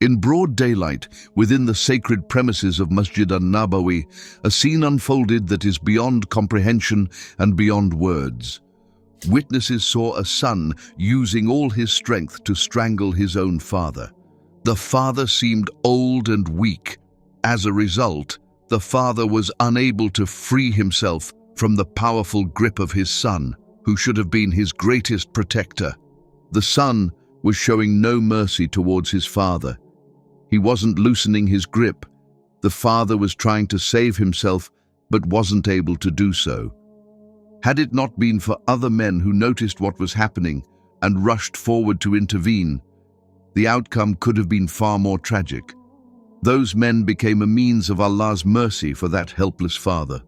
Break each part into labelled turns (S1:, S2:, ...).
S1: In broad daylight, within the sacred premises of Masjid An-Nabawi, a scene unfolded that is beyond comprehension and beyond words. Witnesses saw a son using all his strength to strangle his own father. The father seemed old and weak. As a result, the father was unable to free himself from the powerful grip of his son, who should have been his greatest protector. The son was showing no mercy towards his father. He wasn't loosening his grip. The father was trying to save himself, but wasn't able to do so. Had it not been for other men who noticed what was happening and rushed forward to intervene, the outcome could have been far more tragic. Those men became a means of Allah's mercy for that helpless father.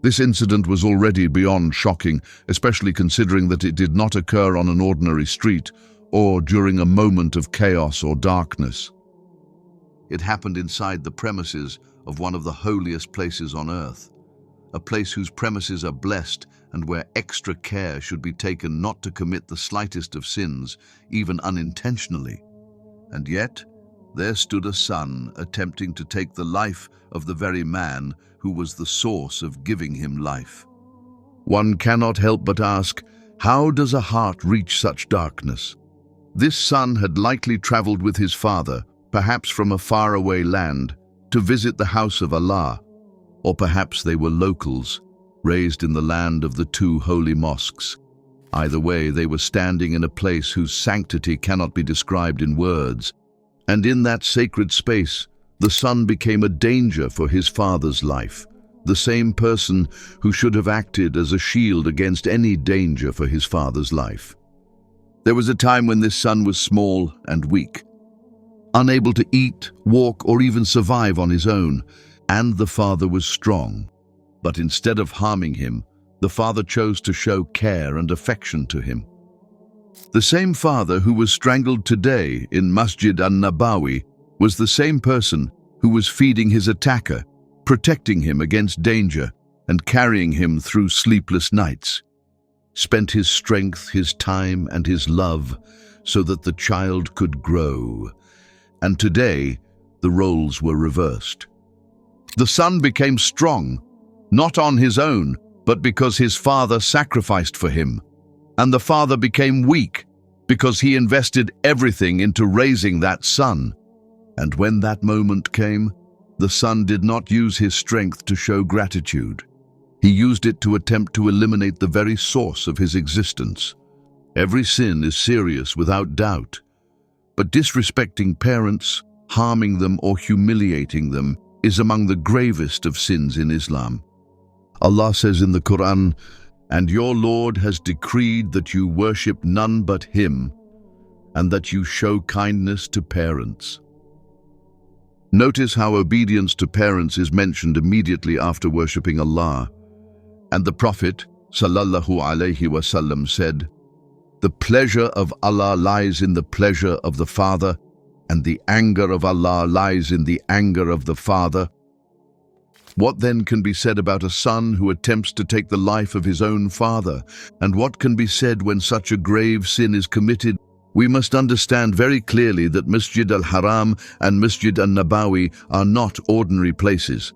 S1: This incident was already beyond shocking, especially considering that it did not occur on an ordinary street or during a moment of chaos or darkness. It happened inside the premises of one of the holiest places on earth, a place whose premises are blessed and where extra care should be taken not to commit the slightest of sins, even unintentionally. And yet, there stood a son attempting to take the life of the very man who was the source of giving him life. One cannot help but ask, how does a heart reach such darkness? This son had likely traveled with his father, perhaps from a faraway land, to visit the house of Allah, or perhaps they were locals, raised in the land of the two holy mosques. Either way, they were standing in a place whose sanctity cannot be described in words, and in that sacred space, the son became a danger for his father's life, the same person who should have acted as a shield against any danger for his father's life. There was a time when this son was small and weak, unable to eat, walk, or even survive on his own, and the father was strong. But instead of harming him, the father chose to show care and affection to him. The same father who was strangled today in Masjid An-Nabawi was the same person who was feeding his attacker, protecting him against danger, and carrying him through sleepless nights. Spent his strength, his time, and his love so that the child could grow. And today, the roles were reversed. The son became strong, not on his own, but because his father sacrificed for him. And the father became weak because he invested everything into raising that son. And when that moment came, the son did not use his strength to show gratitude. He used it to attempt to eliminate the very source of his existence. Every sin is serious without doubt, but disrespecting parents, harming them, or humiliating them is among the gravest of sins in Islam. Allah says in the Quran, "And your Lord has decreed that you worship none but Him, and that you show kindness to parents." Notice how obedience to parents is mentioned immediately after worshipping Allah. And the Prophet, sallallahu alaihi wasallam, said, "The pleasure of Allah lies in the pleasure of the father, and the anger of Allah lies in the anger of the father." What then can be said about a son who attempts to take the life of his own father? And what can be said when such a grave sin is committed? We must understand very clearly that Masjid al-Haram and Masjid An-Nabawi are not ordinary places.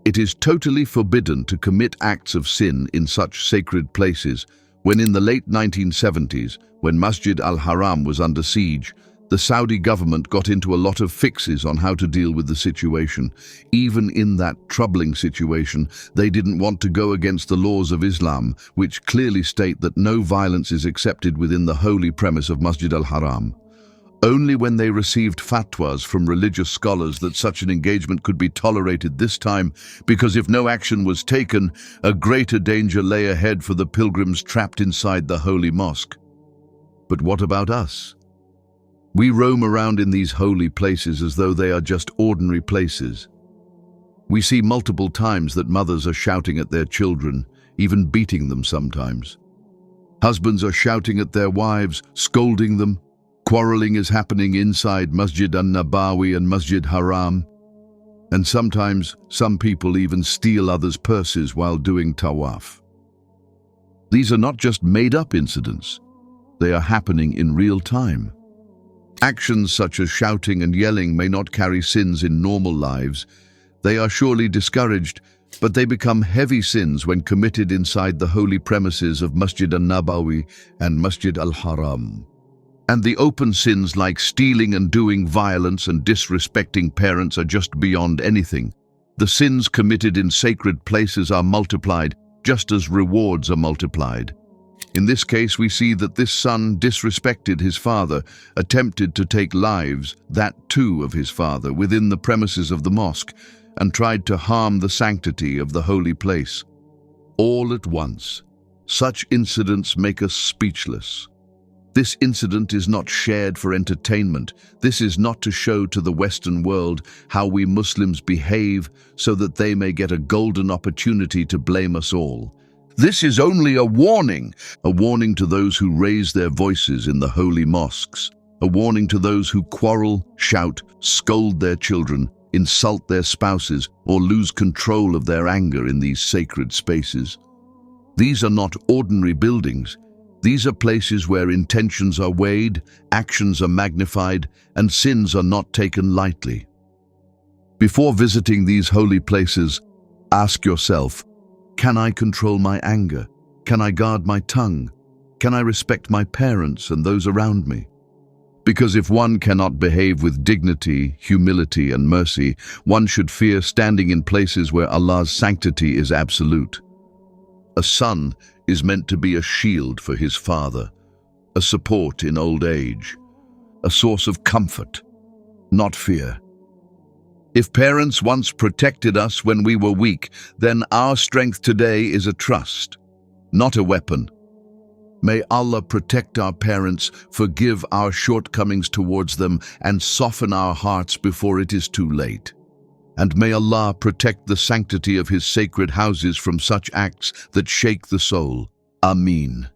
S1: It is totally forbidden to commit acts of sin in such sacred places, when in the late 1970s, when Masjid al-Haram was under siege, the Saudi government got into a lot of fixes on how to deal with the situation. Even in that troubling situation, they didn't want to go against the laws of Islam, which clearly state that no violence is accepted within the holy premise of Masjid al-Haram. Only when they received fatwas from religious scholars that such an engagement could be tolerated this time, because if no action was taken, a greater danger lay ahead for the pilgrims trapped inside the holy mosque. But what about us? We roam around in these holy places as though they are just ordinary places. We see multiple times that mothers are shouting at their children, even beating them sometimes. Husbands are shouting at their wives, scolding them. Quarreling is happening inside Masjid An-Nabawi and Masjid Haram. And sometimes some people even steal others' purses while doing tawaf. These are not just made-up incidents. They are happening in real time. Actions such as shouting and yelling may not carry sins in normal lives. They are surely discouraged, but they become heavy sins when committed inside the holy premises of Masjid An-Nabawi and Masjid Al-Haram. And the open sins like stealing and doing violence and disrespecting parents are just beyond anything. The sins committed in sacred places are multiplied, just as rewards are multiplied. In this case, we see that this son disrespected his father, attempted to take lives, that too of his father, within the premises of the mosque, and tried to harm the sanctity of the holy place. All at once. Such incidents make us speechless. This incident is not shared for entertainment. This is not to show to the Western world how we Muslims behave so that they may get a golden opportunity to blame us all. This is only a warning to those who raise their voices in the holy mosques, a warning to those who quarrel, shout, scold their children, insult their spouses, or lose control of their anger in these sacred spaces. These are not ordinary buildings. These are places where intentions are weighed, actions are magnified, and sins are not taken lightly. Before visiting these holy places, ask yourself, can I control my anger? Can I guard my tongue? Can I respect my parents and those around me? Because if one cannot behave with dignity, humility, and mercy, one should fear standing in places where Allah's sanctity is absolute. A son is meant to be a shield for his father, a support in old age, a source of comfort, not fear. If parents once protected us when we were weak, then our strength today is a trust, not a weapon. May Allah protect our parents, forgive our shortcomings towards them, and soften our hearts before it is too late. And may Allah protect the sanctity of His sacred houses from such acts that shake the soul. Aamin.